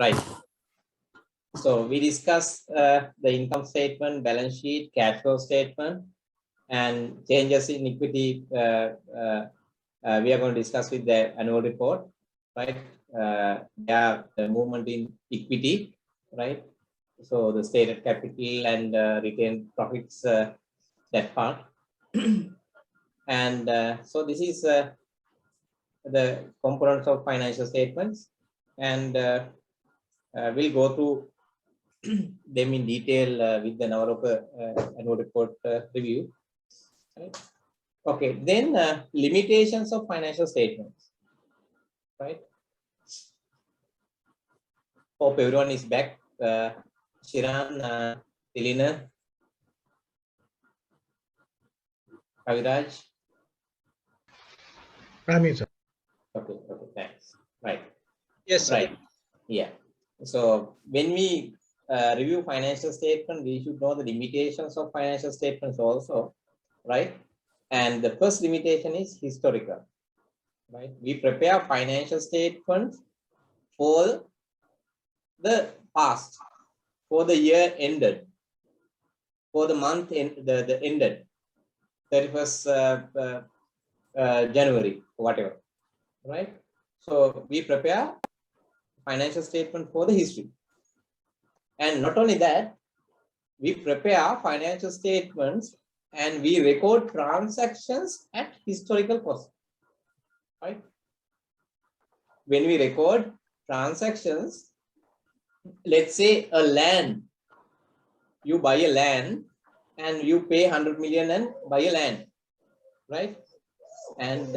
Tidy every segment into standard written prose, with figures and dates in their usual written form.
Right. So we discuss the income statement, balance sheet, cash flow statement, and changes in equity. We are going to discuss with the annual report, right? The movement in equity, right? So the stated capital and retained profits, that part. And so this is the components of financial statements, and we'll go through them in detail with the Navaropa annual report review. Right? Okay, then limitations of financial statements. Right. Hope everyone is back. Shiran, Tilina, Kaviraj. Sir. Okay, thanks. Right. Yes, sir. Right. Yeah. So when we review financial statement, we should know the limitations of financial statements also, right? And the first limitation is historical, right? We prepare financial statements for the past, for the year ended, for the month the ended, 31st January, whatever, right? So we prepare financial statement for the history. And not only that, we prepare financial statements and we record transactions at historical cost, right? When we record transactions, let's say a land, you buy a land and you pay 100 million and buy a land, right? And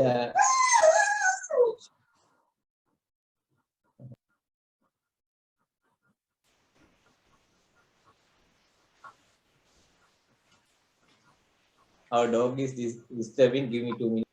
our dog is disturbing. Give me 2 minutes.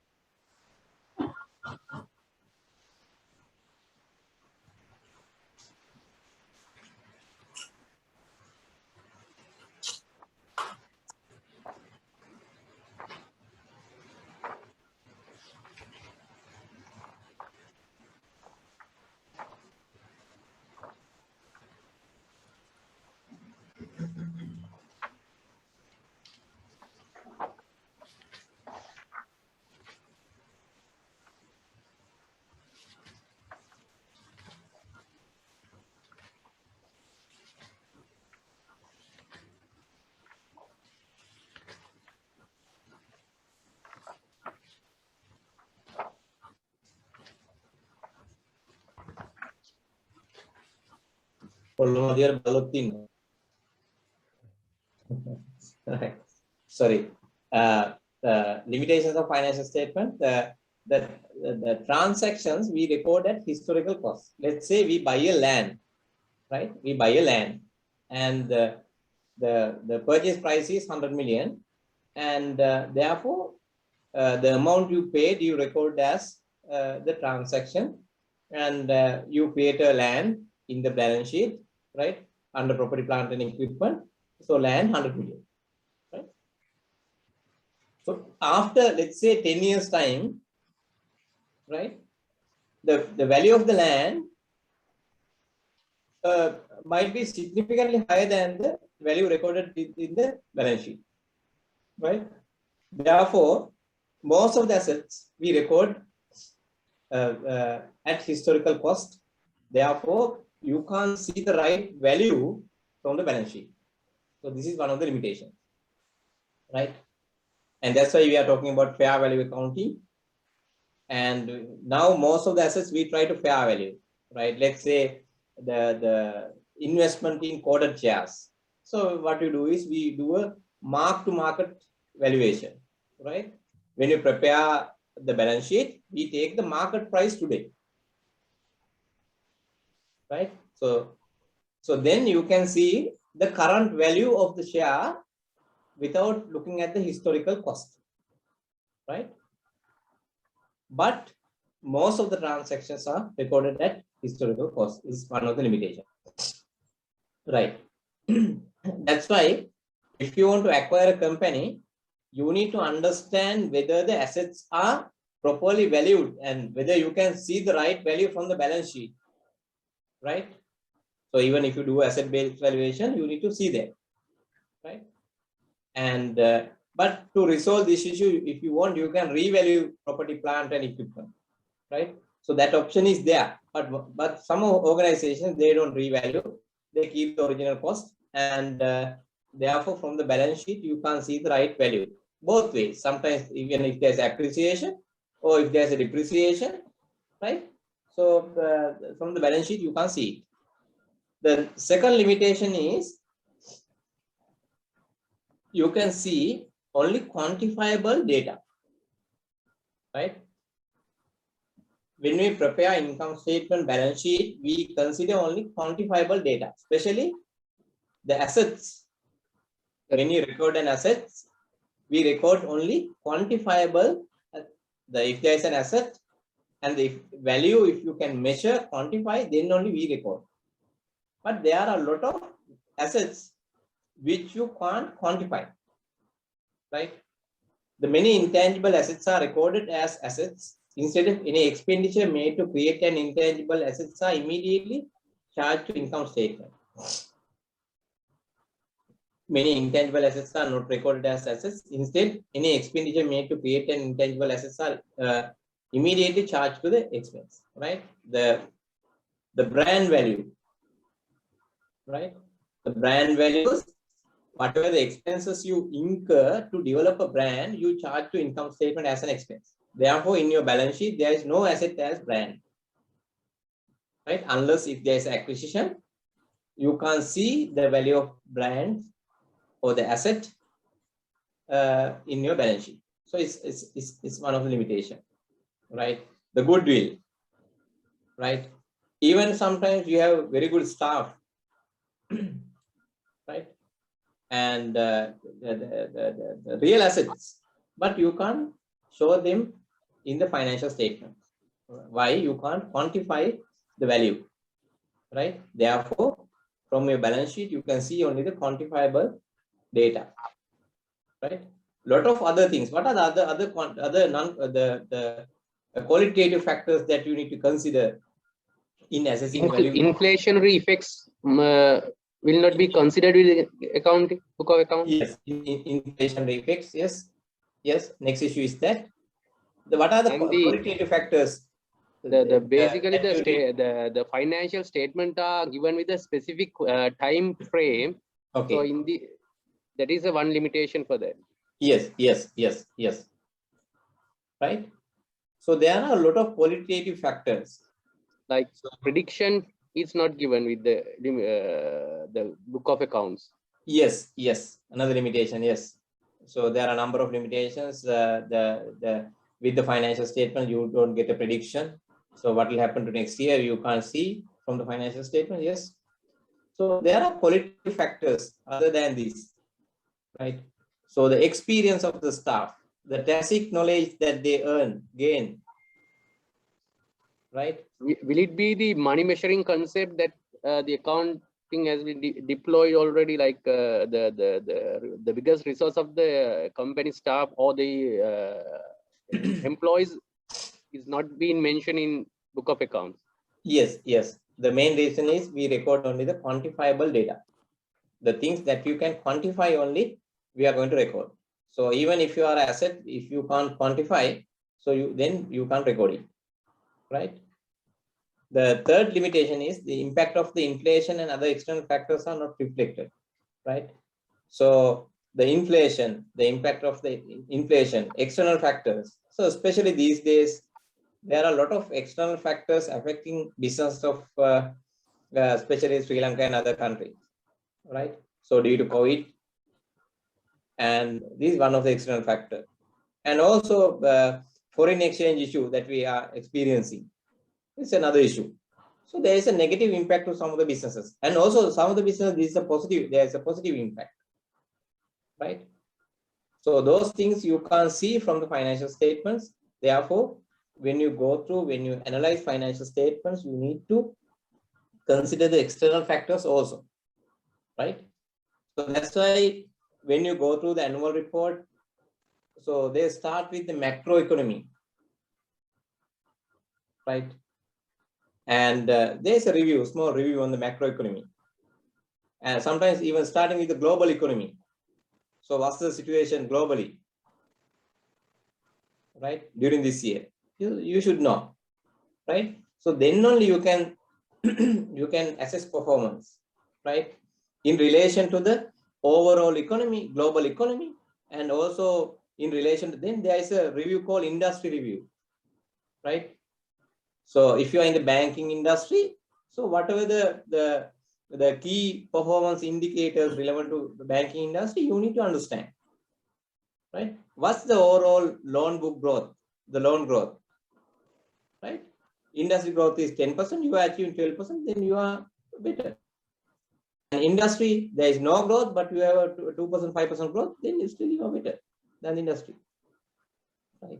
Sorry. Limitations of financial statement. The transactions we record at historical cost. Let's say we buy a land, right? We buy a land, and the purchase price is 100 million, and therefore the amount you paid you record as the transaction, and you create a land in the balance sheet, right? Under property, plant, and equipment. So land 100 million. Right? So after, let's say, 10 years time, right, the value of the land might be significantly higher than the value recorded in the balance sheet, right? Therefore, most of the assets we record at historical cost. Therefore, you can't see the right value from the balance sheet. So this is one of the limitations, right? And that's why we are talking about fair value accounting. And now most of the assets we try to fair value, right? Let's say the investment in quoted shares. So what we do is we do a mark to market valuation, right? When you prepare the balance sheet, we take the market price today, right? So then you can see the current value of the share without looking at the historical cost, right? But most of the transactions are recorded at historical cost. Is one of the limitations, right? That's why if you want to acquire a company, you need to understand whether the assets are properly valued and whether you can see the right value from the balance sheet, right? So even if you do asset-based valuation, you need to see that, right? And but to resolve this issue, if you want, you can revalue property, plant, and equipment, right? So that option is there. But some organizations, they don't revalue; they keep the original cost, and therefore, from the balance sheet, you can't see the right value. Both ways. Sometimes even if there's appreciation or if there's a depreciation, right? So from the balance sheet, you can't see it. The second limitation is you can see only quantifiable data, right? When we prepare income statement, balance sheet, we consider only quantifiable data, especially the assets. When you record an assets, we record only quantifiable. If there is an asset and the value, if you can measure, quantify, then only we record. But there are a lot of assets which you can't quantify, right? The many intangible assets are recorded as assets. Instead of any expenditure made to create an intangible assets are immediately charged to income statement. Many intangible assets are not recorded as assets. Instead, any expenditure made to create an intangible assets are immediately charged to the expense, right? The brand value, right? The brand values, whatever the expenses you incur to develop a brand, you charge to income statement as an expense. Therefore, in your balance sheet, there is no asset as brand, right? Unless if there is acquisition, you can't see the value of brand or the asset in your balance sheet. So it's one of the limitation, right? The goodwill, right? Even sometimes you have very good staff, right? And the real assets, but you can't show them in the financial statement. Why? You can't quantify the value, right? Therefore, from your balance sheet, you can see only the quantifiable data, right? Lot of other things. What are the qualitative factors that you need to consider in assessing value? Inflationary effects will not be considered with accounting, book of accounts. Yes, inflationary effects. Yes, yes. Next issue is that what are the qualitative factors? Basically the financial statement are given with a specific time frame. Okay. So that is a one limitation for that. Yes. Right. So there are a lot of qualitative factors. Like prediction is not given with the book of accounts. Yes. Another limitation. Yes. So there are a number of limitations. With the financial statement, you don't get a prediction. So what will happen to next year, you can't see from the financial statement. Yes. So there are qualitative factors other than these, right? So the experience of the staff, the tacit knowledge that they gain, right? Will it be the money measuring concept that the accounting has been deployed already, like the biggest resource of the company staff or the employees is not being mentioned in book of accounts? Yes. The main reason is we record only the quantifiable data. The things that you can quantify only, we are going to record. So even if you are asset, if you can't quantify, so then you can't record it, right? The third limitation is the impact of the inflation and other external factors are not reflected, right? So the inflation, the impact of the inflation, external factors. So especially these days, there are a lot of external factors affecting business of especially Sri Lanka and other countries, right? So due to COVID, and this is one of the external factors. And also foreign exchange issue that we are experiencing. It's another issue. So there is a negative impact to some of the businesses. And also some of the businesses, there is a positive impact, right? So those things you can't see from the financial statements. Therefore, when you analyze financial statements, you need to consider the external factors also, right? So that's why when you go through the annual report, so they start with the macroeconomy, right? And there's a review, small review on the macroeconomy. And sometimes even starting with the global economy. So what's the situation globally, right? During this year, you should know, right? So then only you can you can assess performance, right? In relation to the overall economy, global economy, and also in relation to, then there is a review called industry review, right? So if you are in the banking industry, so whatever the key performance indicators relevant to the banking industry, you need to understand, right? What's the overall loan book growth, the loan growth, right? Industry growth is 10%, you are achieving 12%, then you are better. And industry, there is no growth, but you have a 2%, 5% growth, then still you are better than industry, right?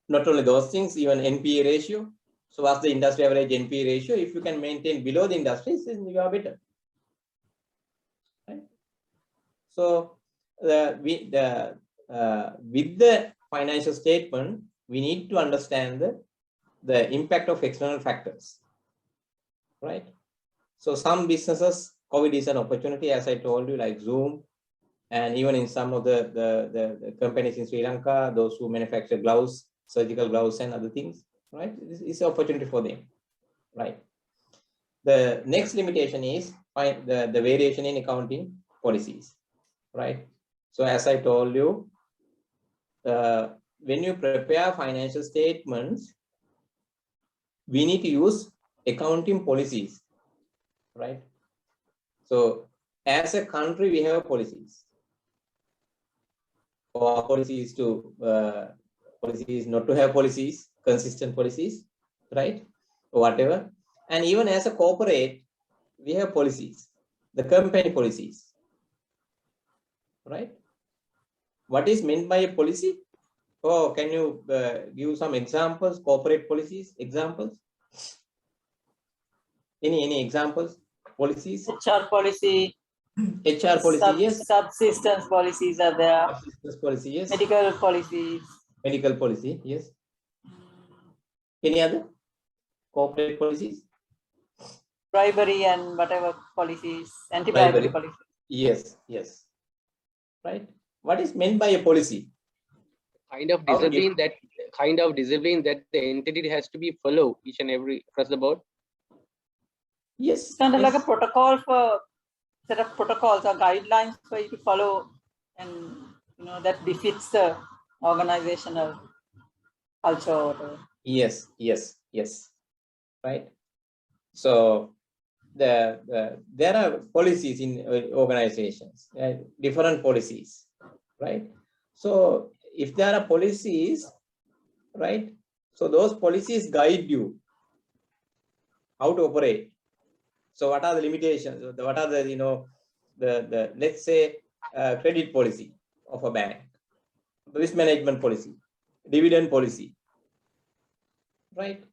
Not only those things, even NPA ratio. So what's the industry average NPA ratio? If you can maintain below the industry, then you are better, right? So with the financial statement, we need to understand the impact of external factors, right? So some businesses, COVID is an opportunity, as I told you, like Zoom, and even in some of the companies in Sri Lanka, those who manufacture gloves, surgical gloves and other things, right? This is an opportunity for them, right? The next limitation is the variation in accounting policies, right? So as I told you, when you prepare financial statements, we need to use accounting policies, right? So as a country, we have policies. Or policies to policies not to have policies, consistent policies, right? Or whatever. And even as a corporate, we have policies, the company policies, right? What is meant by a policy? Oh, can you give some examples, corporate policies, examples? Any examples, policies? HR policy. HR policy, yes. Subsistence policies are there. Subsistence policy, yes. Medical policies. Medical policy, yes. Any other corporate policies? Bribery and whatever policies, anti-bribery policies. Yes, yes. Right. What is meant by a policy? Kind of discipline that the entity has to be follow each and every across the board. Yes. It's kind of yes. like a protocol for set of protocols or guidelines for you to follow, and that befits the organizational culture or whatever. Yes, yes, yes. Right. So there are policies in organizations, different policies, right? So if there are policies, right? So those policies guide you how to operate. So what are the limitations? What are the the let's say credit policy of a bank, risk management policy, dividend policy, right?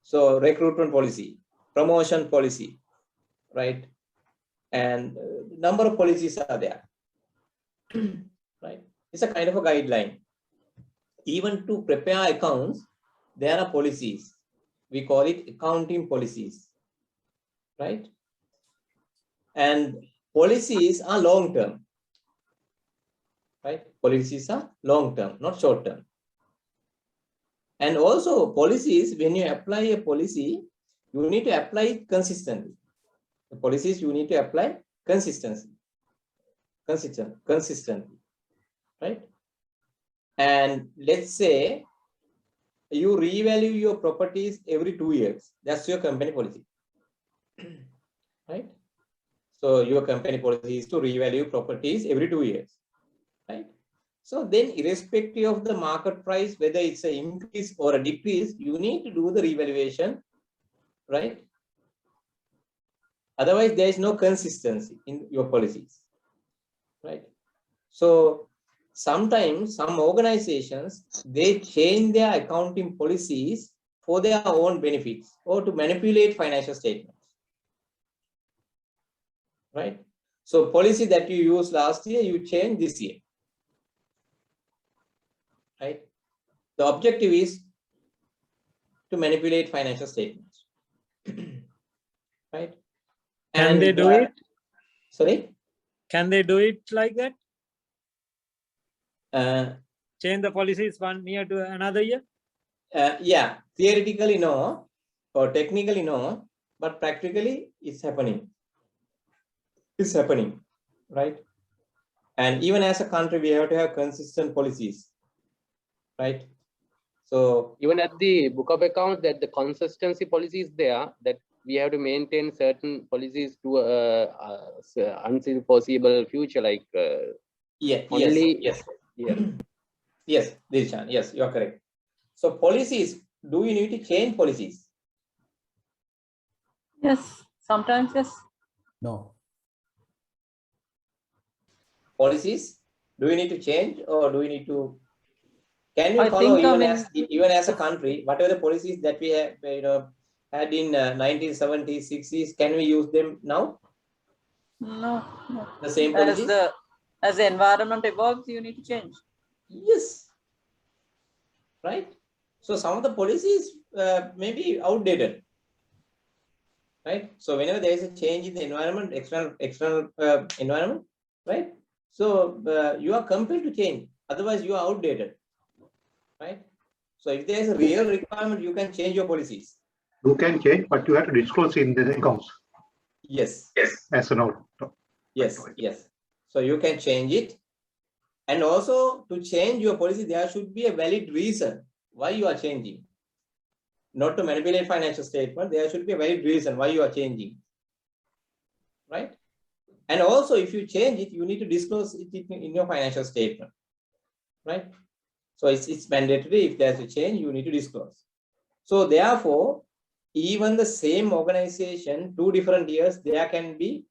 So recruitment policy, promotion policy, right? And number of policies are there, right? It's a kind of a guideline. Even to prepare accounts, there are policies. We call it accounting policies, right? And policies are long term, right? Policies are long term, not short term. And also policies, when you apply a policy, you need to apply it consistently. The policies you need to apply consistently, right? And let's say you revalue your properties every 2 years. That's your company policy, right? So your company policy is to revalue properties every 2 years, right? So then irrespective of the market price, whether it's an increase or a decrease, you need to do the revaluation, right? Otherwise, there is no consistency in your policies, right? So sometimes some organizations, they change their accounting policies for their own benefits or to manipulate financial statements, right? So policy that you used last year, you change this year, right? The objective is to manipulate financial statements. right? Can they do it? Sorry? Can they do it like that? Change the policies 1 year to another year? Yeah, theoretically no, or technically no, but practically it's happening. It's happening, right? And even as a country, we have to have consistent policies, right? So even at the book of accounts, that the consistency policy is there, that we have to maintain certain policies to unforeseeable future, like yeah, only yes, yeah. yes, Dilshan, yes, you are correct. So policies, do you need to change policies? Yes, sometimes yes. No. Policies, do you need to change, or do you need to? Can you I follow think, even as a country, whatever the policies that we have, had in 1970s, 60s, can we use them now? no. The same policies? As the environment evolves, you need to change. Yes. Right. So some of the policies may be outdated. Right. So whenever there is a change in the environment, external environment, right? So you are compelled to change. Otherwise, you are outdated. Right. So if there is a real requirement, you can change your policies. You can change, but you have to disclose in the accounts. Yes. As a note. Yes. Yes. So you can change it. And also to change your policy, there should be a valid reason why you are changing. Not to manipulate financial statement, there should be a valid reason why you are changing. Right? And also if you change it, you need to disclose it in your financial statement. Right? So it's mandatory. If there's a change, you need to disclose. So therefore, even the same organization, 2 different years, there can be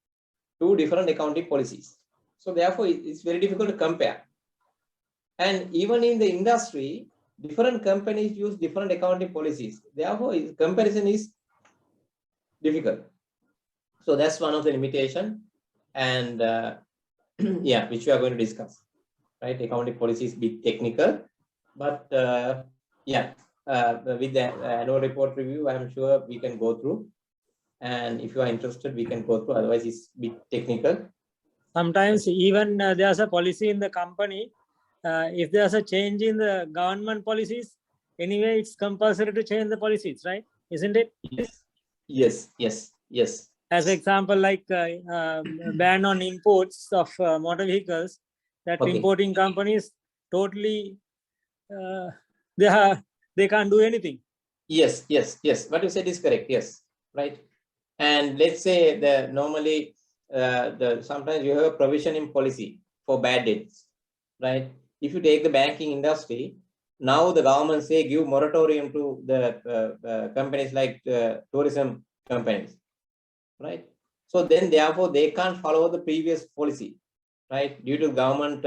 2 different accounting policies. So therefore, it's very difficult to compare. And even in the industry, different companies use different accounting policies. Therefore, comparison is difficult. So that's one of the limitations. And yeah, which we are going to discuss. Right? Accounting policies be technical. But yeah, with the annual report review, I'm sure we can go through. And if you are interested, we can go through. Otherwise, it's a bit technical. Sometimes even there's a policy in the company. If there's a change in the government policies, anyway, it's compulsory to change the policies, right? Isn't it? Yes. Yes. Yes. Yes. As example, like ban on imports of motor vehicles, that Okay. importing companies totally they can't do anything. Yes. Yes. Yes. What you said is correct. Yes. Right. And let's say the normally sometimes you have a provision in policy for bad debts, right? If you take the banking industry, now the government say give moratorium to the companies like tourism companies, right? So then therefore they can't follow the previous policy, right? Due to government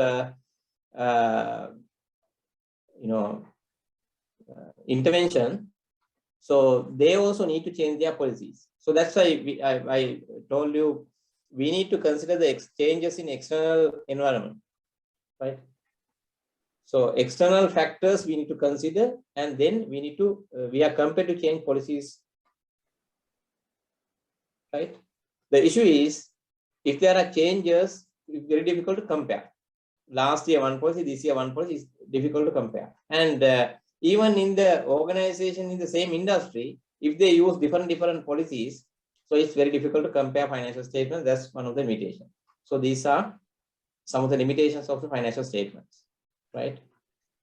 intervention. So they also need to change their policies. So that's why I told you we need to consider the changes in external environment, right? So external factors we need to consider, and then we need to we are compelled to change policies, right? The issue is if there are changes, it's very difficult to compare. Last year one policy, this year one policy is difficult to compare. And even in the organization in the same industry, if they use different policies, so it's very difficult to compare financial statements. That's one of the limitations. So these are some of the limitations of the financial statements, right?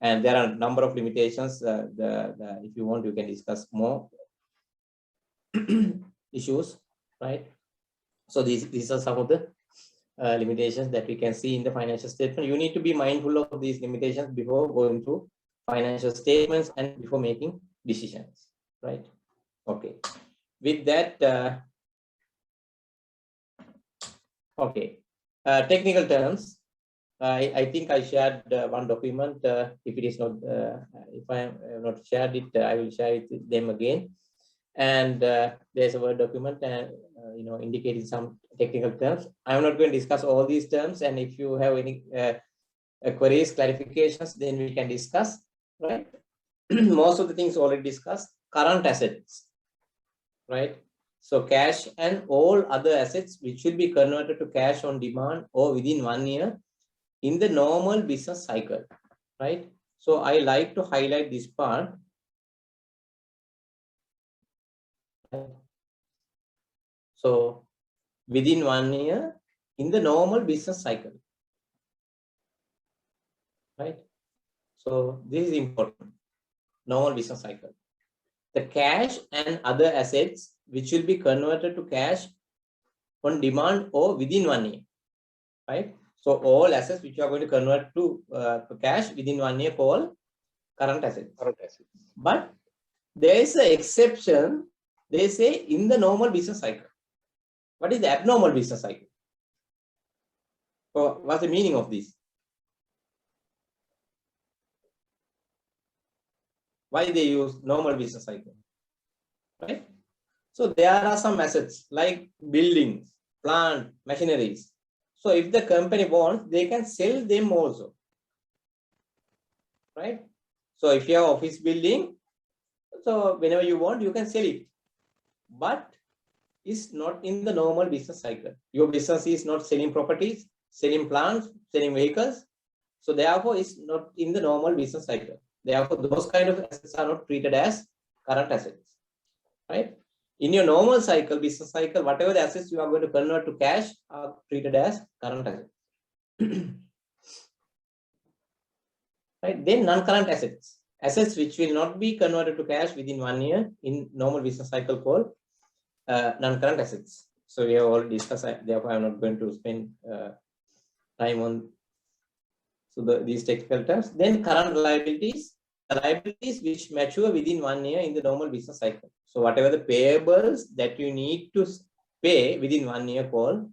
And there are a number of limitations. If you want, you can discuss more issues, right? So these are some of the limitations that we can see in the financial statement. You need to be mindful of these limitations before going through financial statements and before making decisions, right? Okay. With that, okay. Technical terms. I think I shared one document. If it is not, if I have not shared it, I will share it with them again. And there's a Word document and indicating some technical terms. I'm not going to discuss all these terms, and if you have any queries, clarifications, then we can discuss, right? Most of the things already discussed. Current assets, right? So cash and all other assets which will be converted to cash on demand or within 1 year in the normal business cycle, right? So I like to highlight this part. So within 1 year in the normal business cycle, right? So this is important, normal business cycle. The cash and other assets which will be converted to cash on demand or within 1 year, right? So all assets which you are going to convert to cash within 1 year called current assets. Current assets. But there is an exception. They say in the normal business cycle. What is the abnormal business cycle? So what's the meaning of this? Why they use normal business cycle, right? So there are some assets like buildings, plant, machineries. So if the company wants, they can sell them also, right? So if you have office building, so whenever you want, you can sell it, but it's not in the normal business cycle. Your business is not selling properties, selling plants, selling vehicles. So therefore, it's not in the normal business cycle. Therefore, those kind of assets are not treated as current assets, right? In your normal cycle, business cycle, whatever the assets you are going to convert to cash are treated as current assets. Right? Then non-current assets. Assets which will not be converted to cash within 1 year in normal business cycle called non-current assets. So we have already discussed, therefore I'm not going to spend time on these technical terms. Then current liabilities, liabilities which mature within 1 year in the normal business cycle. So whatever the payables that you need to pay within 1 year called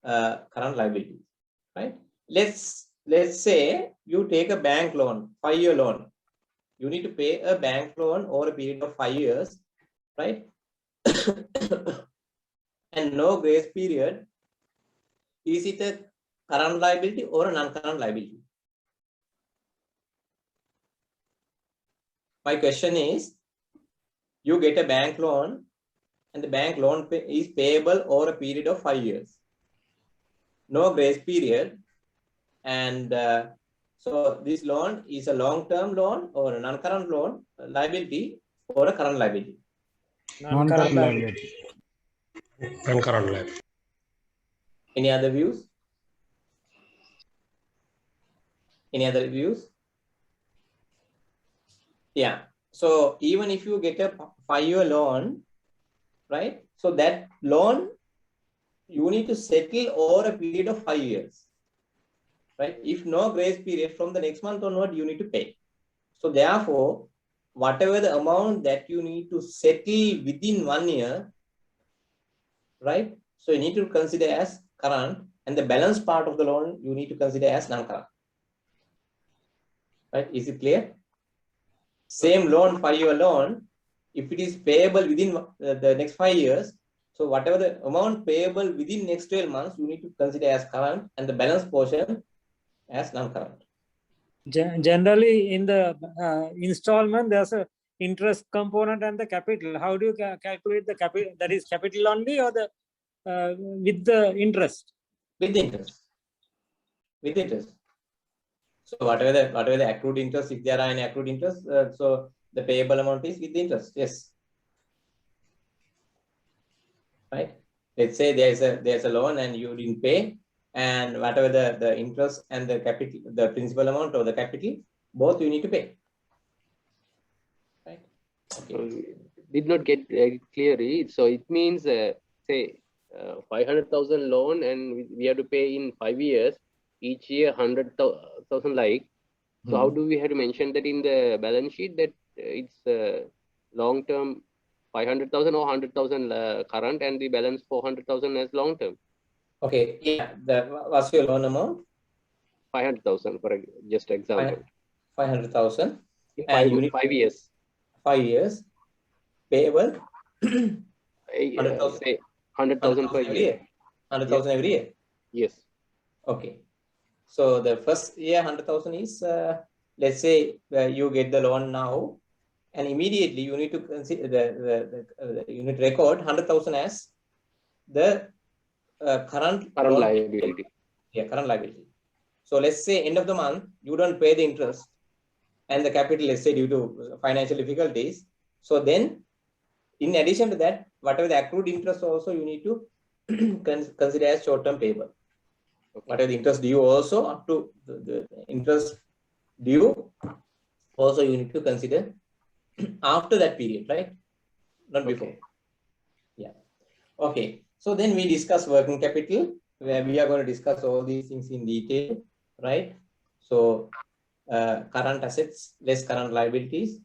current liabilities, right? Let's say you take a bank loan, 5-year loan. You need to pay a bank loan over a period of 5 years, right? And no grace period. Is it a current liability or a non-current liability? My question is, you get a bank loan and the bank loan is payable over a period of 5 years. No grace period. And so this loan is a long-term loan or a non-current loan liability or a current liability. Non-current liability. Non-current liability. Any other views? Any other views? Yeah. So even if you get a 5-year loan, right? So that loan, you need to settle over a period of 5 years, right? If no grace period, from the next month onward, you need to pay. So therefore, whatever the amount that you need to settle within 1 year, right? So you need to consider as current, and the balance part of the loan, you need to consider as non-current. Right? Is it clear? Same loan, 5-year loan, if it is payable within the next 5 years, so whatever the amount payable within next 12 months, you need to consider as current, and the balance portion as non-current. Generally, in the installment, there's a interest component and the capital. How do you calculate the capital? That is capital only, or the with the interest? With the interest. With the interest. So whatever the accrued interest, if there are any accrued interest, so the payable amount is with the interest. Yes. Right. Let's say there's a loan and you didn't pay, and whatever the interest and the capital, the principal amount or the capital, both you need to pay. Right. Okay. Did not get clearly. So it means, say, 500,000 loan, and we have to pay in 5 years. Each year 100,000 like. So how do we have to mention that in the balance sheet that it's long term 500,000 or 100,000 current, and the balance 400,000 as long term? Okay. Yeah. What's your loan amount? 500,000 for just example. 500,000. And you need 5 years. 5 years. Payable. 100,000. Say 100,000 per year. 100,000 every year. Yes. Okay. So the first year 100,000 is, let's say you get the loan now, and immediately you need to consider you need to record 100,000 as the current liability. Yeah, current liability. So let's say end of the month you don't pay the interest and the capital, let's say due to financial difficulties. So then, in addition to that, whatever the accrued interest also you need to consider as short-term payable. Okay. Whatever the interest due also up to the interest due also you need to consider after that period, right? Not before. Okay. Yeah. Okay. So then we discuss working capital, where we are going to discuss all these things in detail, right? So current assets less current liabilities,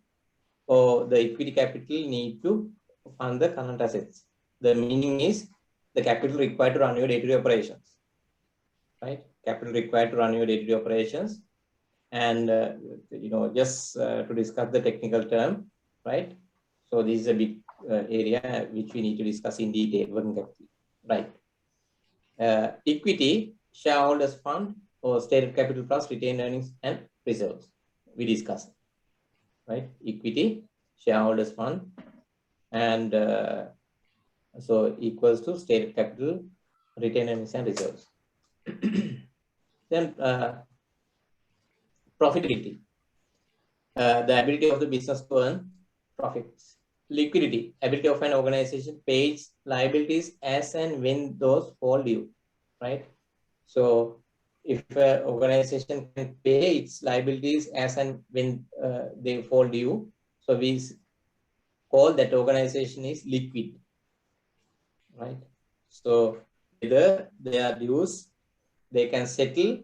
or the equity capital need to fund the current assets. The meaning is the capital required to run your day-to-day operations, right? Capital required to run your day-to-day operations. And, just to discuss the technical term, right? So this is a big area which we need to discuss in detail, working capital, right? Equity, shareholders fund, or stated capital plus retained earnings and reserves. We discussed, right? Equity, shareholders fund, and so equals to stated capital, retained earnings and reserves. Then profitability, the ability of the business to earn profits. Liquidity, ability of an organization pays liabilities as and when those fall due, right? So if an organization can pay its liabilities as and when they fall due, so we call that organization is liquid, right? So whether they are dues, they can settle.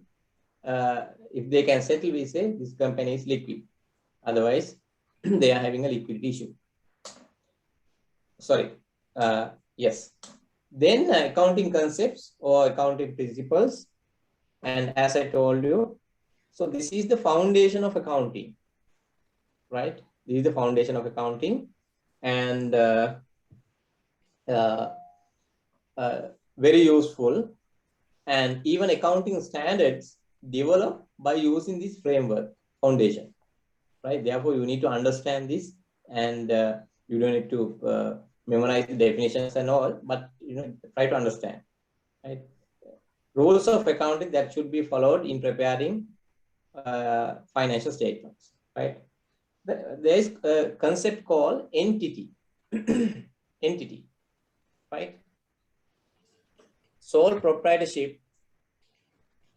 If they can settle, we say this company is liquid. Otherwise, they are having a liquidity issue. Sorry. Yes. Then accounting concepts or accounting principles. And as I told you, so this is the foundation of accounting, right? This is the foundation of accounting, and very useful. And even accounting standards developed by using this framework foundation, right? Therefore, you need to understand this, and you don't need to memorize the definitions and all, but try to understand, right? Rules of accounting that should be followed in preparing financial statements, right? There is a concept called entity, entity, right? Sole proprietorship,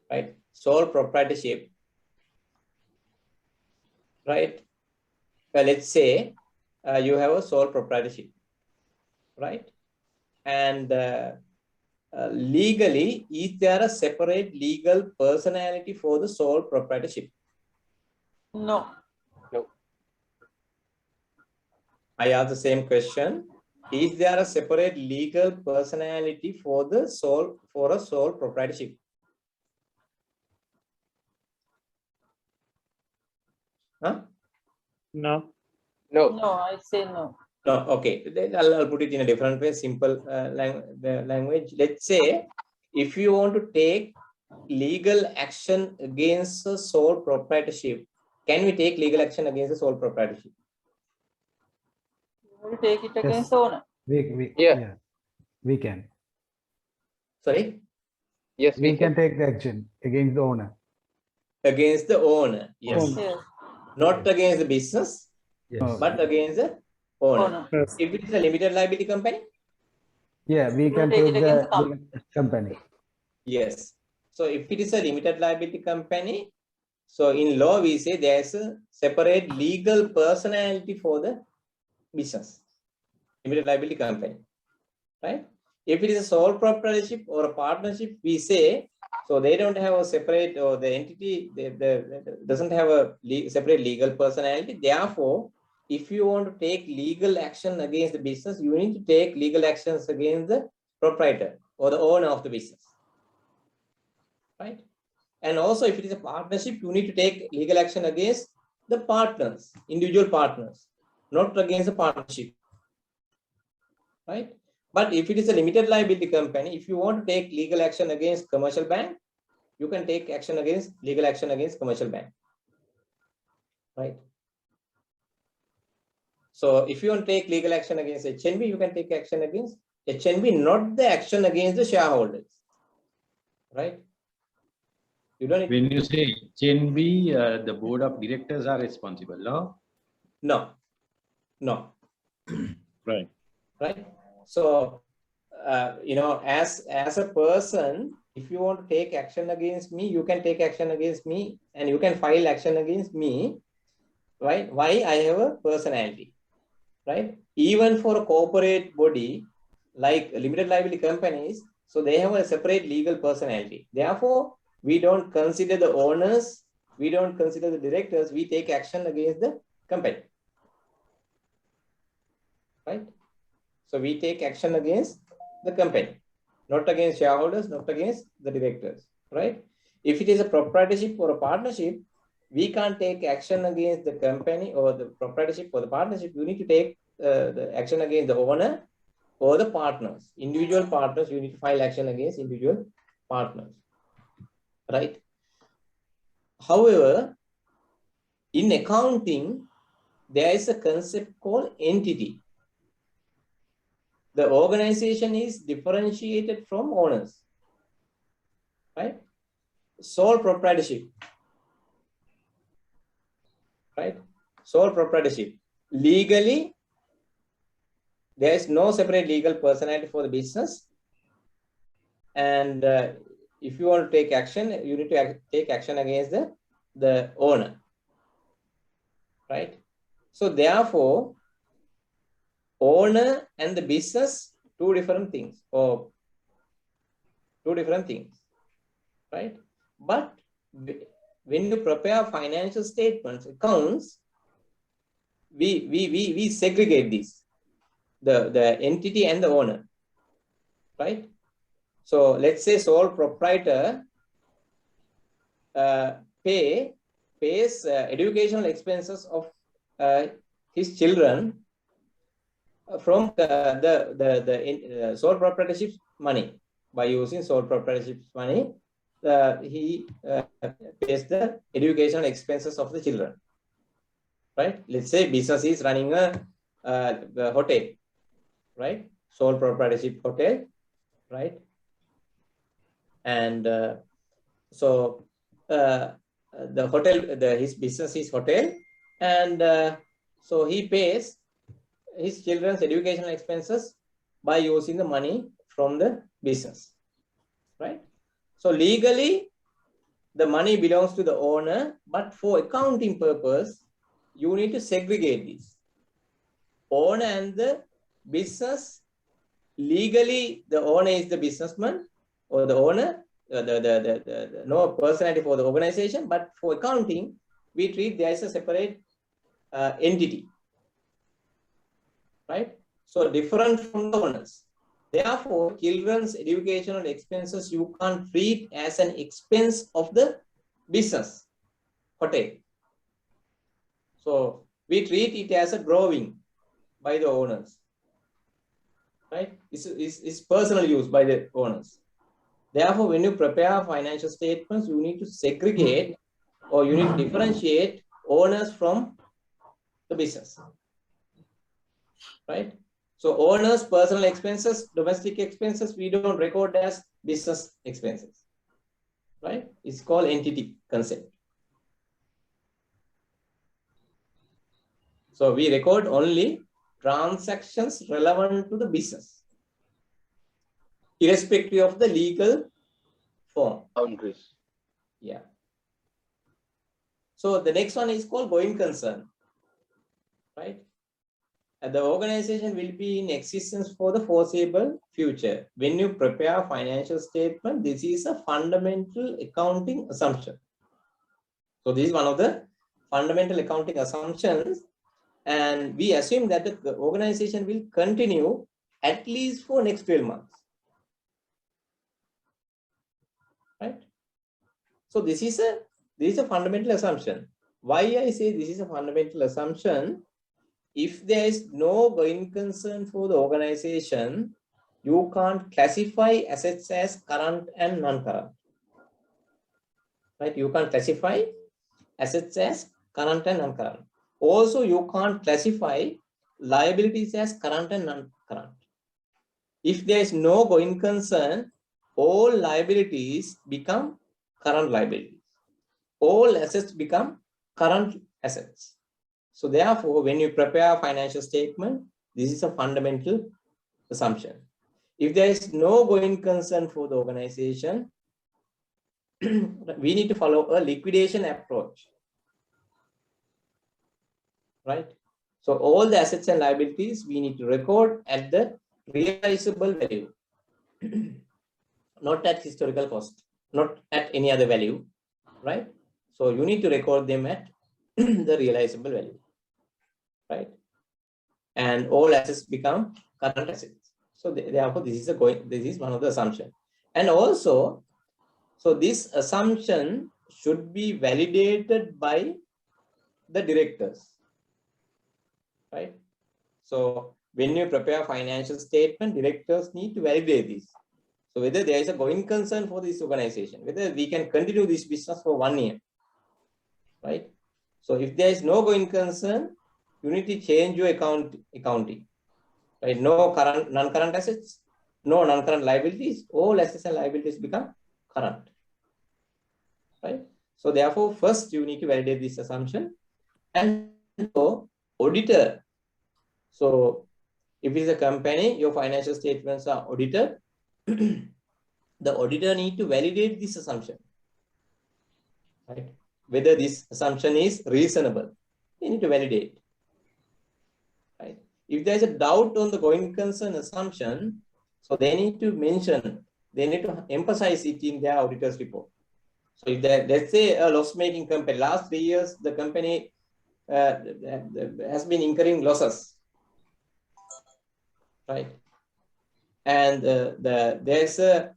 right? Sole proprietorship, right? Well, let's say you have a sole proprietorship, right? And legally, is there a separate legal personality for the sole proprietorship? No. No. I ask the same question. Is there a separate legal personality for a sole proprietorship? Huh? No. No. No, I say no. No. Okay. Then I'll put it in a different way. Simple language. Let's say if you want to take legal action against a sole proprietorship, can we take legal action against a sole proprietorship? You will take it against the owner. Yeah. We can. Sorry? Yes, We can take the action against the owner. Against the owner. Yes. Owner. Yes. Not against the business, Yes. but against the owner. Owner. Yes. If it is a limited liability company, Yeah, we You can take take it against the the company. yes. So if it is a limited liability company, so in law we say there is a separate legal personality for the business, limited liability company, right? If it is a sole proprietorship or a partnership, we say, so they don't have a separate, or the entity doesn't have a separate legal personality. Therefore, if you want to take legal action against the business, you need to take legal actions against the proprietor or the owner of the business, right? And also, if it is a partnership, you need to take legal action against the partners, individual partners, not against the partnership, right? But if it is a limited liability company, if you want to take legal action against commercial bank, you can take legal action against commercial bank, right? So if you want to take legal action against HNB, you can take action against HNB, not the action against the shareholders, right? You don't need. When you say HNB, the board of directors are responsible, no? No, no. Right. Right. So, you know, as a person, if you want to take action against me, you can take action against me and you can file action against me, right? Why? I have a personality, right? Even for a corporate body like limited liability companies, so they have a separate legal personality. Therefore, we don't consider the owners, we don't consider the directors, we take action against the company, right? So we take action against the company, not against shareholders, not against the directors, right? If it is a proprietorship or a partnership, we can't take action against the company or the proprietorship or the partnership. You need to take the action against the owner or the partners. Individual partners, you need to file action against individual partners, right? However, in accounting, there is a concept called entity. The organization is differentiated from owners, right? Sole proprietorship, right? Sole proprietorship. Legally, there is no separate legal personality for the business. And if you want to take action, you need to take action against the owner, right? So therefore, owner and the business, two different things, or two different things, right? But when you prepare financial statements, accounts, we segregate these, the entity and the owner, right? So let's say sole proprietor pays educational expenses of his children from the sole proprietorship money. By using sole proprietorship money, he pays the educational expenses of the children, right? Let's say business is running a hotel, right? Sole proprietorship hotel, right? And so the hotel, his business is hotel, and so he pays his children's educational expenses by using the money from the business, right? So legally, the money belongs to the owner, but for accounting purpose, you need to segregate these. Owner and the business, legally, the owner is the businessman or the owner, no personality for the organization, but for accounting, we treat there as a separate entity, right? So different from the owners. Therefore, children's educational expenses, you can't treat as an expense of the business hotel. So we treat it as a drawing by the owners, right? It's personal use by the owners. Therefore, when you prepare financial statements, you need to segregate or you need to differentiate owners from the business, right? So owners' personal expenses, domestic expenses, we don't record as business expenses, right? It's called entity concept. So we record only transactions relevant to the business, irrespective of the legal form. Boundaries. Yeah. So the next one is called going concern, right? And the organization will be in existence for the foreseeable future. When you prepare financial statement, this is a fundamental accounting assumption. So this is one of the fundamental accounting assumptions. And we assume that the organization will continue at least for next 12 months, right? So this is a fundamental assumption. Why I say this is a fundamental assumption? If there is no going concern for the organization, you can't classify assets as current and non-current, right? You can't classify assets as current and non-current. Also, you can't classify liabilities as current and non-current. If there is no going concern, all liabilities become current liabilities. All assets become current assets. So therefore, when you prepare a financial statement, this is a fundamental assumption. If there is no going concern for the organization, we need to follow a liquidation approach, right? So all the assets and liabilities we need to record at the realizable value, not at historical cost, not at any other value, right? So you need to record them at the realizable value, right? And all assets become current assets. So therefore, this is one of the assumptions. And also, so this assumption should be validated by the directors, right? So when you prepare financial statement, directors need to validate this. So whether there is a going concern for this organization, whether we can continue this business for 1 year, right? So if there is no going concern, you need to change your accounting, right? No current, non-current assets, no non-current liabilities, all assets and liabilities become current, right? So therefore, first you need to validate this assumption. And so auditor, so if it's a company, your financial statements are audited, the auditor need to validate this assumption, right? Whether this assumption is reasonable, they need to validate, right? If there's a doubt on the going concern assumption, so they need to mention, they need to emphasize it in their auditor's report. So if let's say a loss-making company, last 3 years, the company has been incurring losses, right? And there's a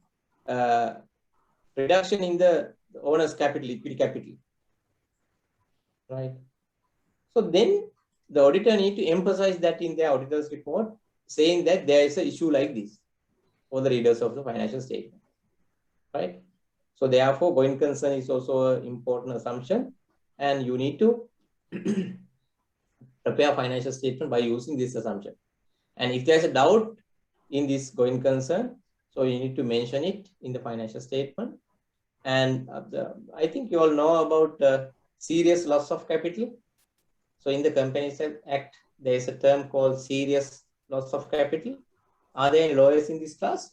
reduction in the owner's capital, equity capital, right? So then the auditor need to emphasize that in their auditor's report, saying that there is an issue like this for the readers of the financial statement, right? So therefore, going concern is also an important assumption, and you need to prepare financial statement by using this assumption. And if there's a doubt in this going concern, so you need to mention it in the financial statement. And I think you all know about serious loss of capital. So in the Companies Act, there is a term called serious loss of capital. Are there any lawyers in this class?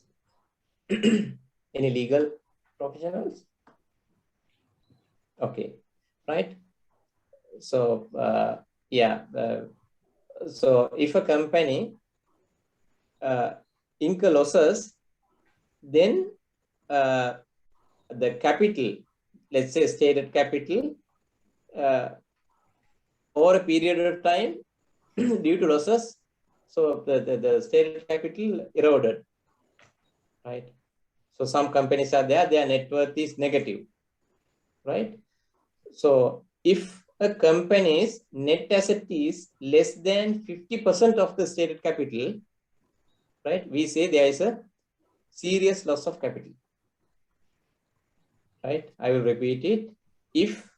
Any legal professionals? Okay, right. So so if a company incur losses, then the capital, let's say stated capital, over a period of time due to losses, so the stated capital eroded, right? So some companies are there, their net worth is negative, right? So if a company's net asset is less than 50% of the stated capital, right, we say there is a serious loss of capital, right? I will repeat it. If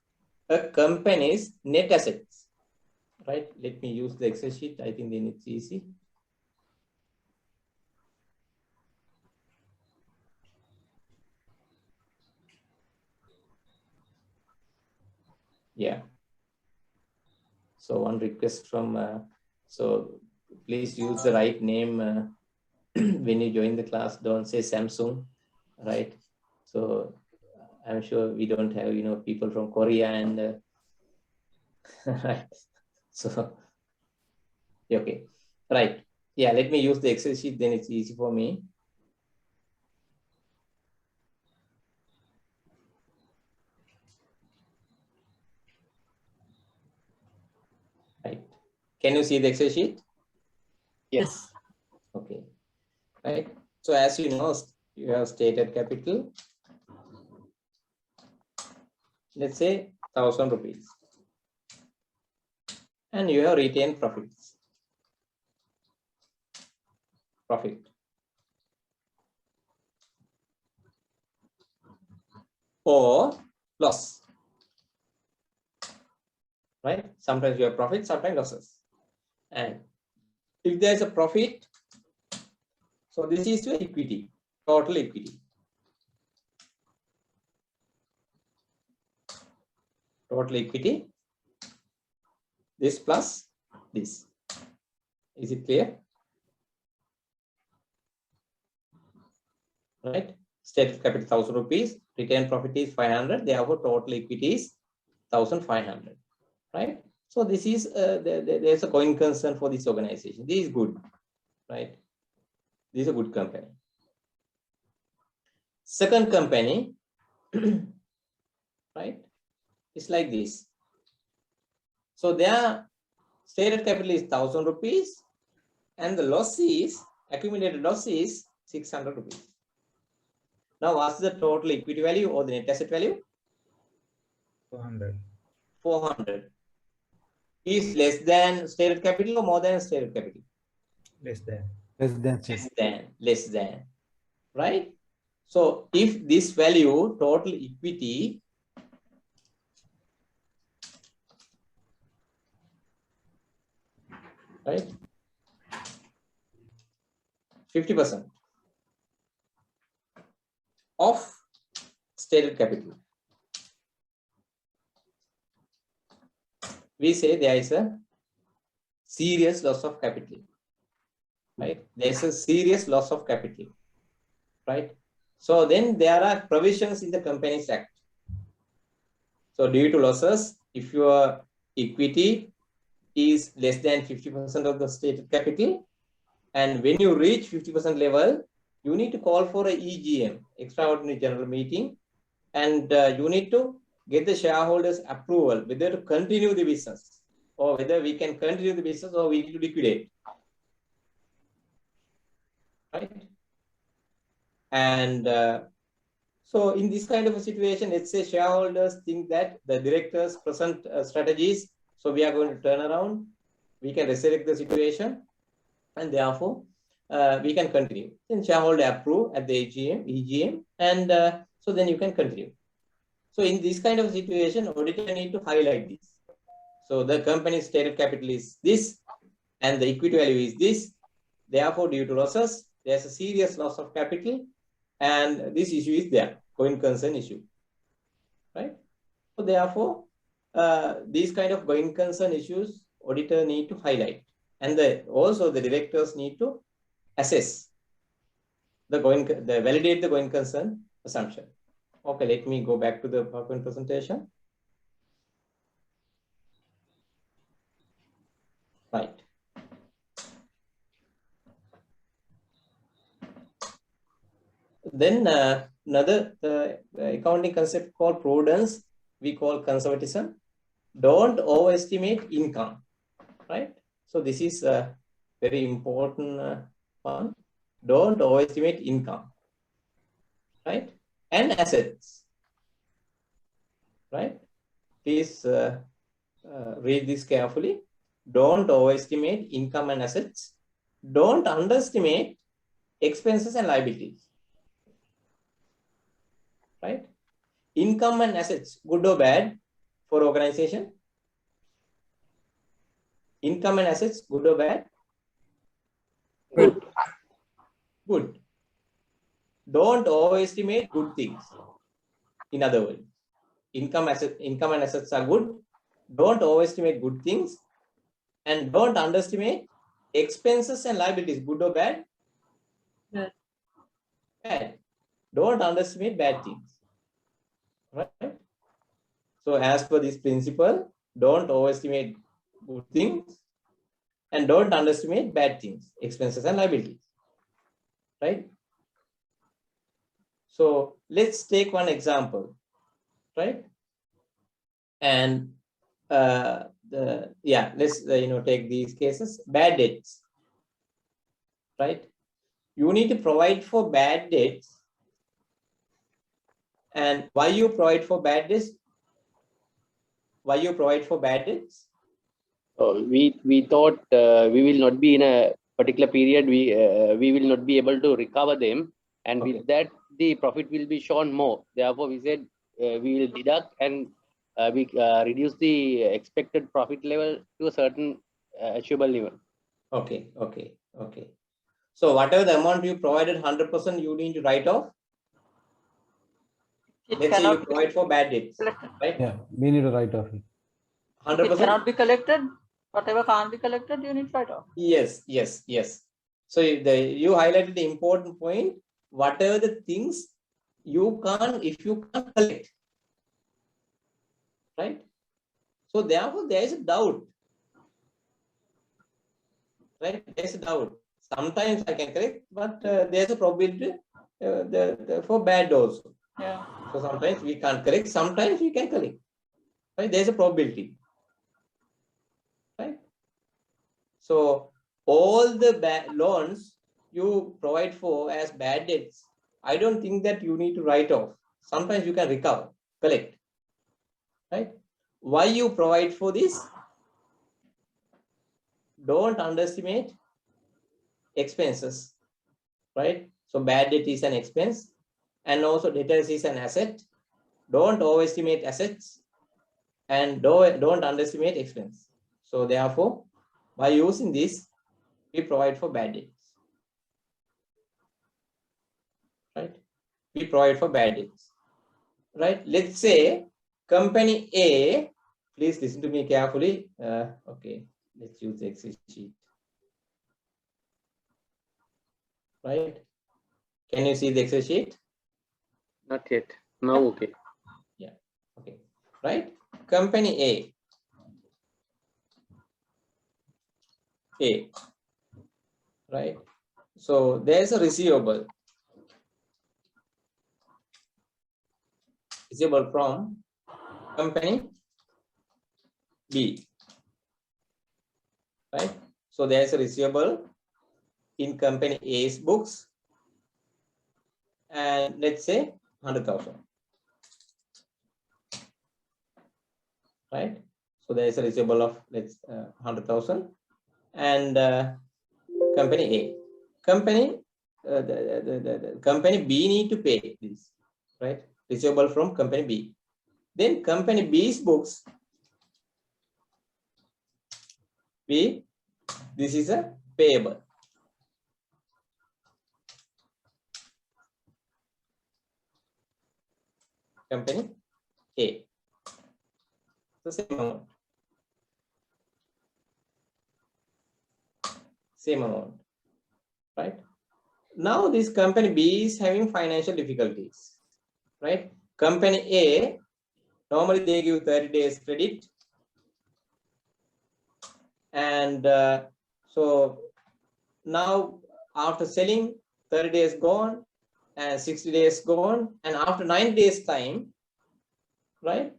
a company's net assets, right, let me use the Excel sheet, I think then it's easy. Yeah. So one request from, so please use the right name when you join the class. Don't say Samsung, right? So I'm sure we don't have, people from Korea and right. So okay, right. Yeah, let me use the Excel sheet, then it's easy for me. Right. Can you see the Excel sheet? Yes. Okay. Right. So as you know, you have stated capital. Let's say 1,000 rupees. And you have retained profits. Profit. Or loss. Right? Sometimes you have profit, sometimes losses. And if there's a profit, so this is your equity, total equity. Total equity, this plus this. Is it clear? Right? Stated capital 1,000 rupees, retained profit is 500, therefore total equity is 1,500. Right? So this is there's a going concern for this organization. This is good, right? This is a good company. Second company, right? It's like this. So their stated capital is 1,000 rupees, and the loss is accumulated loss is 600 rupees. Now, what's the total equity value or the net asset value? 400. 400. Is less than stated capital or more than stated capital? Less than. Less than, right? So if this value, total equity, right, 50% of stated capital, we say there is a serious loss of capital, right? There's a serious loss of capital, right? So then there are provisions in the Companies Act. So due to losses, if your equity is less than 50% of the stated capital, and when you reach 50% level, you need to call for a EGM, extraordinary general meeting, and you need to get the shareholders' approval whether to continue the business or whether we can continue the business or we need to liquidate, right? And so in this kind of a situation, let's say shareholders think that the directors' present strategies, so we are going to turn around, we can resurrect the situation, and therefore we can continue. Then shareholder approve at the EGM, and so then you can continue. So in this kind of situation, auditor need to highlight this. So the company's stated capital is this, and the equity value is this. Therefore, due to losses, there's a serious loss of capital, and this issue is there, going concern issue, right? So therefore, these kind of going concern issues, auditor need to highlight, and also the directors need to assess the validate the going concern assumption. Okay, let me go back to the PowerPoint presentation. Right. Then another accounting concept called prudence, we call conservatism. Don't overestimate income, right? So this is a very important one. Don't overestimate income, right? And assets, right? Please read this carefully. Don't overestimate income and assets. Don't underestimate expenses and liabilities, right? Income and assets, good or bad for organization? Income and assets, good or bad? Good. Good. Don't overestimate good things. In other words, income and assets are good. Don't overestimate good things, and don't underestimate expenses and liabilities, good or bad? Yes. Bad. Don't underestimate bad things, right? So as per this principle, don't overestimate good things and don't underestimate bad things, expenses and liabilities, right? So let's take one example, right? And let's take these cases. Bad debts, right? You need to provide for bad debts. And why you provide for bad debts? Why you provide for bad debts? We thought we will not be in a particular period. We will not be able to recover them, and Okay. with that the profit will be shown more. Therefore, we said we will deduct and we reduce the expected profit level to a certain achievable level. Okay, okay, okay. So whatever the amount you provided, 100% you need to write off. It Let's say you cannot be provide for bad debts, collected. right? Yeah, we need to write off it. If it 100%. cannot be collected, whatever can't be collected, you need to write off. Yes, yes, yes. So you highlighted the important point. Whatever the things you can't, if you can't collect, right? So therefore, there is a doubt, right? There's a doubt. Sometimes I can collect, but there's a probability for bad also. Yeah. So sometimes we can't collect, sometimes we can collect, right? There's a probability, right? So all the bad loans you provide for as bad debts, I don't think that you need to write off. Sometimes you can recover, collect, right? Why you provide for this? Don't underestimate expenses, right? So bad debt is an expense, and also debtors is an asset. Don't overestimate assets, and don't underestimate expense. So therefore, by using this, we provide for bad debts, right? We provide for bad debts, right? Let's say company A, please listen to me carefully. Okay, let's use the Excel sheet, right? Can you see the Excel sheet? Not yet. Now, okay. Yeah, okay, right? Company A, right? So there's a receivable from company B, right? So there's a receivable in company A's books, and let's say 100,000, right? So there is a receivable of 100,000, and company A, the company B need to pay this, right? Receivable from company B. Then company B's books, this is a payable. Company A, the same amount. Same amount, right? Now this company B is having financial difficulties, right? Company A, normally they give 30 days credit, and so now after selling, 30 days gone and 60 days gone, and after 90 days time, right?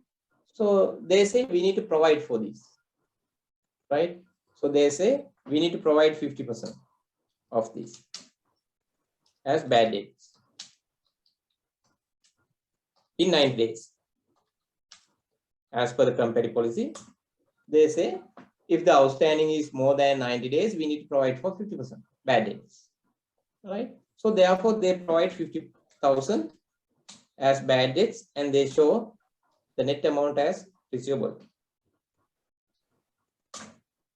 So they say we need to provide for this, right? So they say we need to provide 50% of this as bad debts in 90 days. As per the company policy, they say if the outstanding is more than 90 days, we need to provide for 50% bad debts, right? So therefore, they provide 50,000 as bad debts, and they show the net amount as receivable,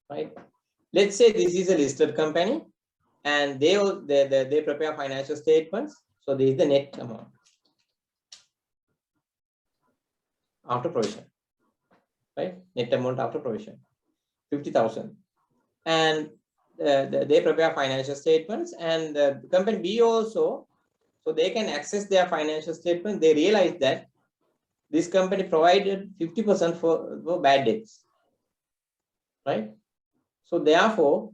right? Let's say this is a listed company, and they prepare financial statements. So this is the net amount after provision, right? Net amount after provision, 50,000. And they prepare financial statements, and the company B also, so they can access their financial statement. They realize that this company provided 50% for bad debts, right? So therefore,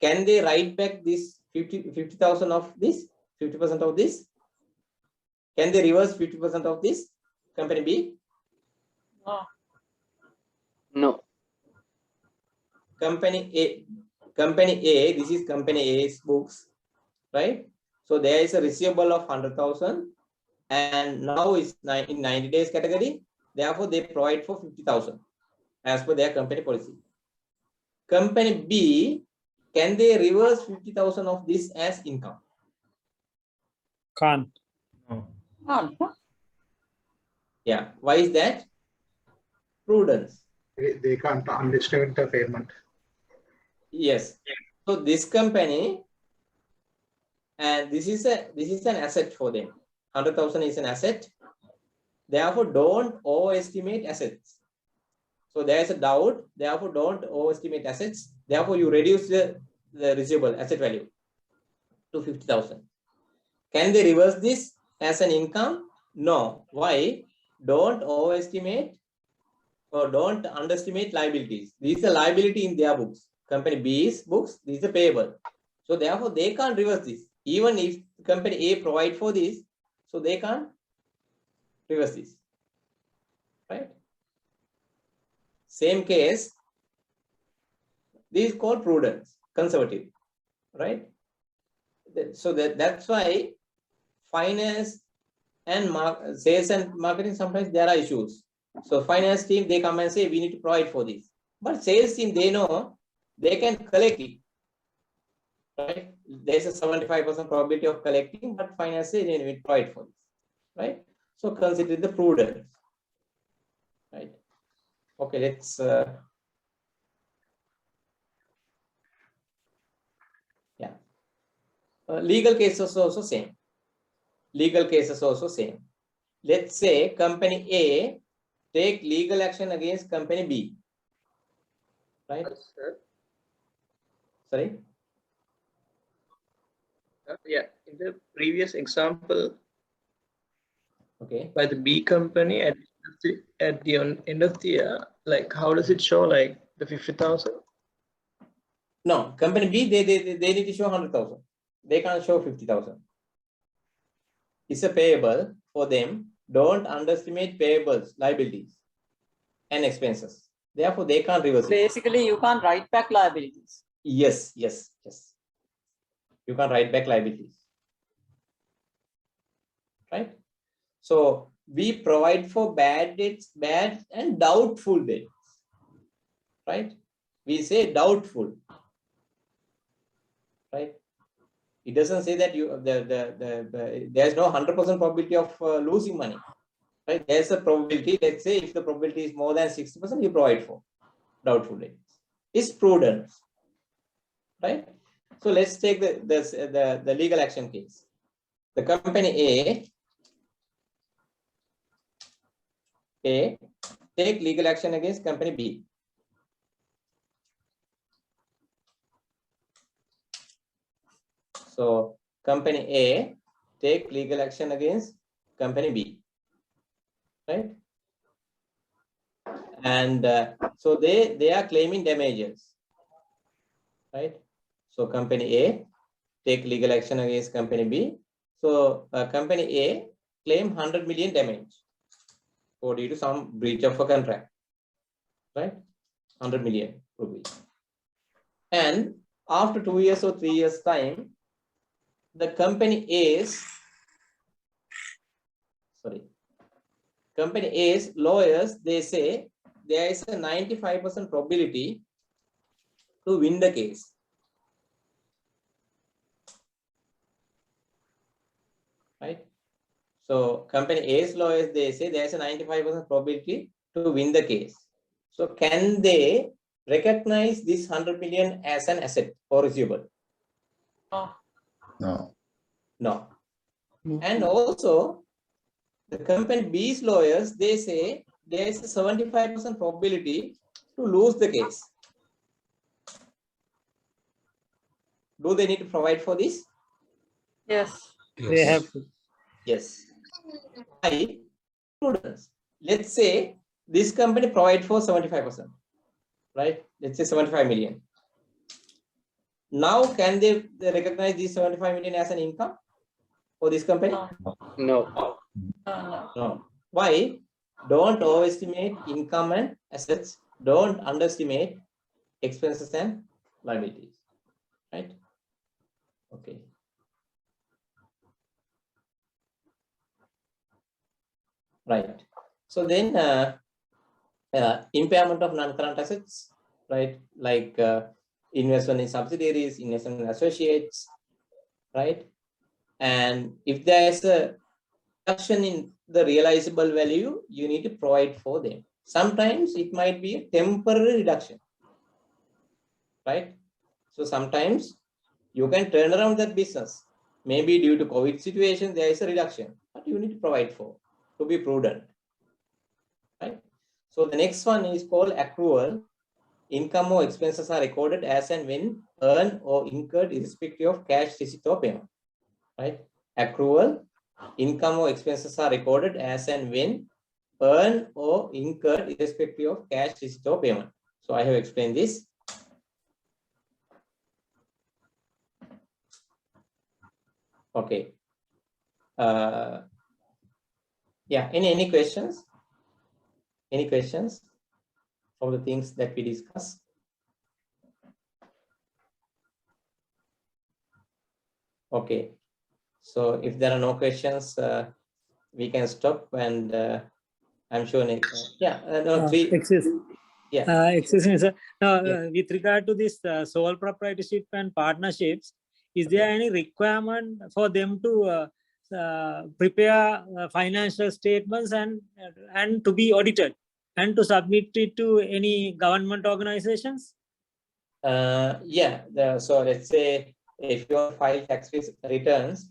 can they write back this 50,000 of this, 50% of this? Can they reverse 50% of this, company B? No. No. Company A, this is company A's books, right? So there is a receivable of 100,000, and now it's in 90 days category. Therefore, they provide for 50,000 as per their company policy. Company B, can they reverse 50,000 of this as income? Can't. Can't. Yeah. Why is that? Prudence. They can't understand the payment. Yes. So this company, and this is an asset for them. 100,000 is an asset. Therefore, don't overestimate assets. So there is a doubt. Therefore, don't overestimate assets. Therefore, you reduce the receivable asset value to 50,000. Can they reverse this as an income? No. Why? Don't overestimate or don't underestimate liabilities. These are liability in their books. Company B's books, these are payable. So therefore, they can't reverse this. Even if company A provide for this, so they can't reverse this. Right? Same case, this is called prudence, conservative. Right? So that's why finance and sales and marketing, sometimes there are issues. So finance team, they come and say, we need to provide for this. But sales team, they know they can collect it. Right? There's a 75% probability of collecting, but finance say they need to provide for this. Right? So consider the prudence. Right? Okay, let's legal cases also same. Legal cases also same. Let's say company A take legal action against company B. Right? Sorry? Yeah, in the previous example, Okay. by the B company at the end of the year, like how does it show like the 50,000? No, company B, they need to show 100,000. They can't show 50,000. It's a payable for them. Don't underestimate payables, liabilities, and expenses. Therefore, they can't reverse it. Basically, you can't write back liabilities. Yes. You can't write back liabilities. Right? So we provide for bad debts, bad and doubtful debts. Right? We say doubtful. Right? It doesn't say that there's no 100% probability of losing money. Right? There's a probability. Let's say if the probability is more than 60%, you provide for doubtful debts. It's prudence. Right? So let's take the legal action case. The company A take legal action against company B. So company A take legal action against company B. Right? And so they are claiming damages. Right? So company A take legal action against company B. So company A claim 100 million damage for due to some breach of a contract. Right? 100 million rupees. And after 2 years or 3 years time, the company A's lawyers, they say there is a 95% probability to win the case. Right? So company A's lawyers, they say there is a 95% probability to win the case. So can they recognize this 100 million as an asset or receivable? No. No. And also the company B's lawyers, they say there is a 75% probability to lose the case. Do they need to provide for this? Yes. They have to. Yes. Why? Prudence. Let's say this company provide for 75%, right? Let's say 75 million. Now, can they recognize this 75 million as an income for this company? No. No. Why? Don't overestimate income and assets. Don't underestimate expenses and liabilities. Right? Okay. Right. So then impairment of non-current assets, right? Like investment in subsidiaries, investment in associates, right? And if there is a reduction in the realizable value, you need to provide for them. Sometimes it might be a temporary reduction, right? So sometimes you can turn around that business. Maybe due to COVID situation, there is a reduction, but you need to provide for to be prudent, right? So the next one is called accrual. Income or expenses are recorded as and when earned or incurred irrespective of cash receipt or payment, right? Accrual, income or expenses are recorded as and when earned or incurred irrespective of cash receipt or payment. So I have explained this. Okay. Yeah, any questions? Any questions from the things that we discussed? Okay. So if there are no questions, we can stop, and I'm sure next. Excuse me, sir. Now, Yeah. with regard to this sole proprietorship and partnerships, is there any requirement for them to prepare financial statements and to be audited and to submit it to any government organizations? Yeah. So let's say if you file tax returns,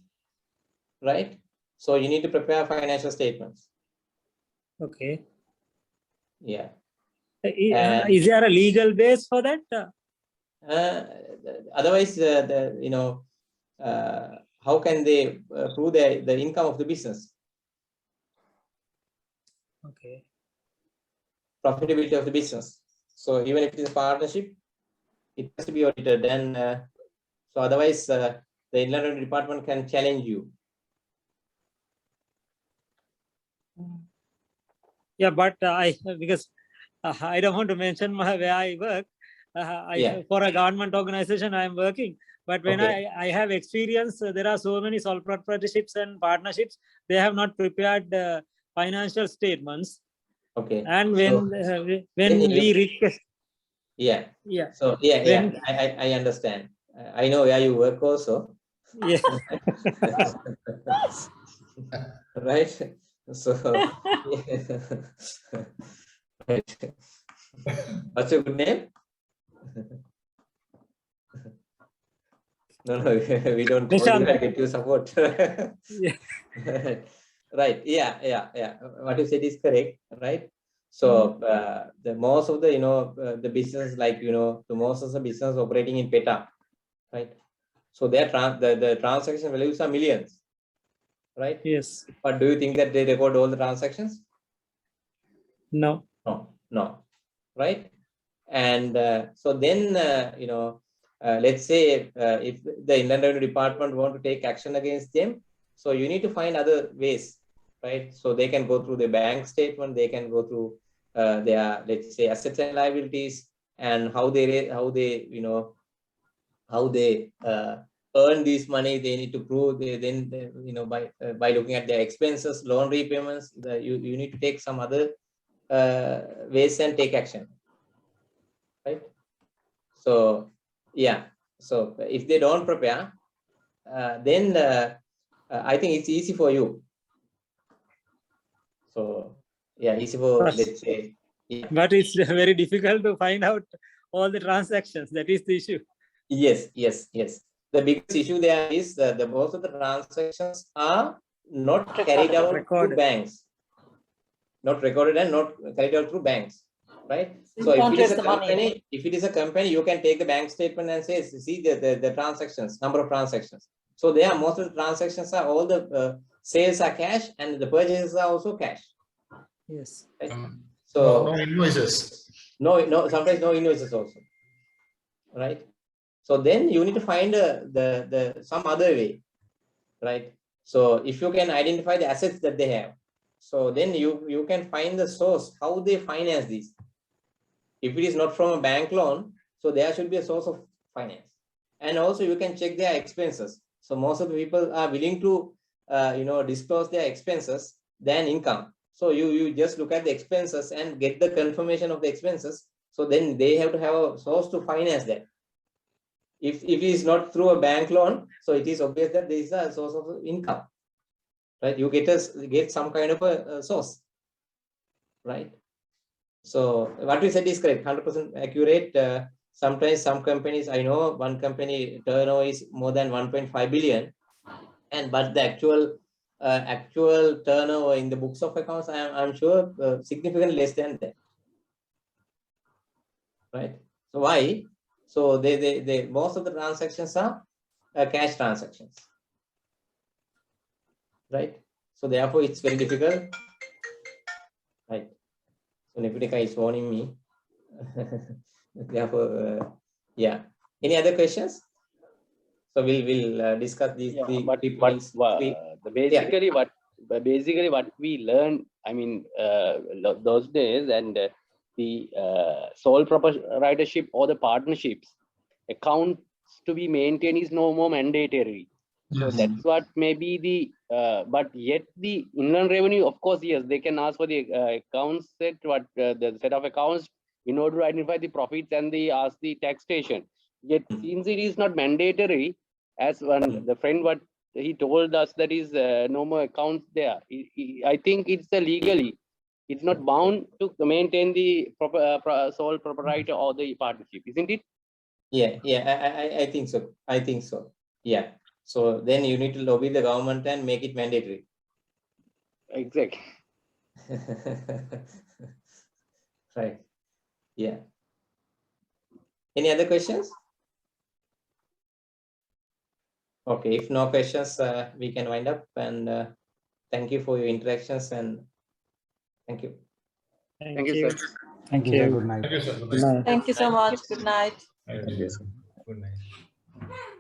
right? So you need to prepare financial statements. Okay. Yeah. Is there a legal base for that? Otherwise, how can they prove the income of the business? Okay. Profitability of the business. So even if it is a partnership, it has to be audited. And so otherwise, the Inland Revenue Department can challenge you. Yeah, but because I don't want to mention where I work. For a government organization, I am working. But when I have experience, there are so many sole proprietorships and partnerships. They have not prepared financial statements. Okay. And when we request. Yeah. Yeah. So I understand. I know where you work also. Yeah. Right. So. Right. What's your good name? No, we don't call you and get you support. Yeah. Right. Yeah. What you said is correct, right? So the most of the the business, like the most of the business operating in PETA, right? So their the transaction values are millions, right? Yes. But do you think that they record all the transactions? No. No. Right? And so then let's say if the Inland Revenue Department want to take action against them, so you need to find other ways, right? So they can go through the bank statement, they can go through their, let's say, assets and liabilities, and how they earn this money. They need to prove by looking at their expenses, loan repayments. You need to take some other ways and take action, right? So yeah, so if they don't prepare, then I think it's easy for you. So yeah, easy for, let's say. Yeah. But it's very difficult to find out all the transactions. That is the issue. Yes. The biggest issue there is the most of the transactions are not carried out through banks, not recorded and not carried out through banks, right? So if it is a company, you can take the bank statement and say, see the transactions, number of transactions. So there are most of the transactions are all the sales are cash and the purchases are also cash. Yes. Right? So no invoices. No, sometimes no invoices also, right? So then you need to find the some other way, right? So if you can identify the assets that they have, so then you can find the source, how they finance these. If it is not from a bank loan, so there should be a source of finance. And also you can check their expenses. So most of the people are willing to disclose their expenses than income. So you just look at the expenses and get the confirmation of the expenses. So then they have to have a source to finance that. If it is not through a bank loan, so it is obvious that this is a source of income, right? You get some kind of a source, right? So what we said is correct, 100% accurate. Sometimes some companies, I know one company turnover is more than 1.5 billion, but the actual turnover in the books of accounts, I'm sure significantly less than that. Right? So why? So they most of the transactions are cash transactions. Right? So therefore it's very difficult. Right? So Nipunika is warning me. Therefore, yeah. Any other questions? So we'll discuss these three points. Basically what we learned, I mean, those days, and the sole proprietorship or the partnerships, accounts to be maintained is no more mandatory. So that's what maybe the, but yet the inland revenue, of course, yes, they can ask for the accounts set, the set of accounts in order to identify the profits and ask the taxation. Yet since it is not mandatory, as the friend what he told us, that is no more accounts there. I think it's legally, it's not bound to maintain the sole proprietor or the partnership, isn't it? Yeah, I think so. I think so. Yeah. So then you need to lobby the government and make it mandatory. Exactly. Right. Yeah. Any other questions? Okay, if no questions, we can wind up, and thank you for your interactions, and thank you. Thank you, sir. Thank Sir. you. Good night. Thank you, sir. Good night. Thank you so much. Good night. Good night.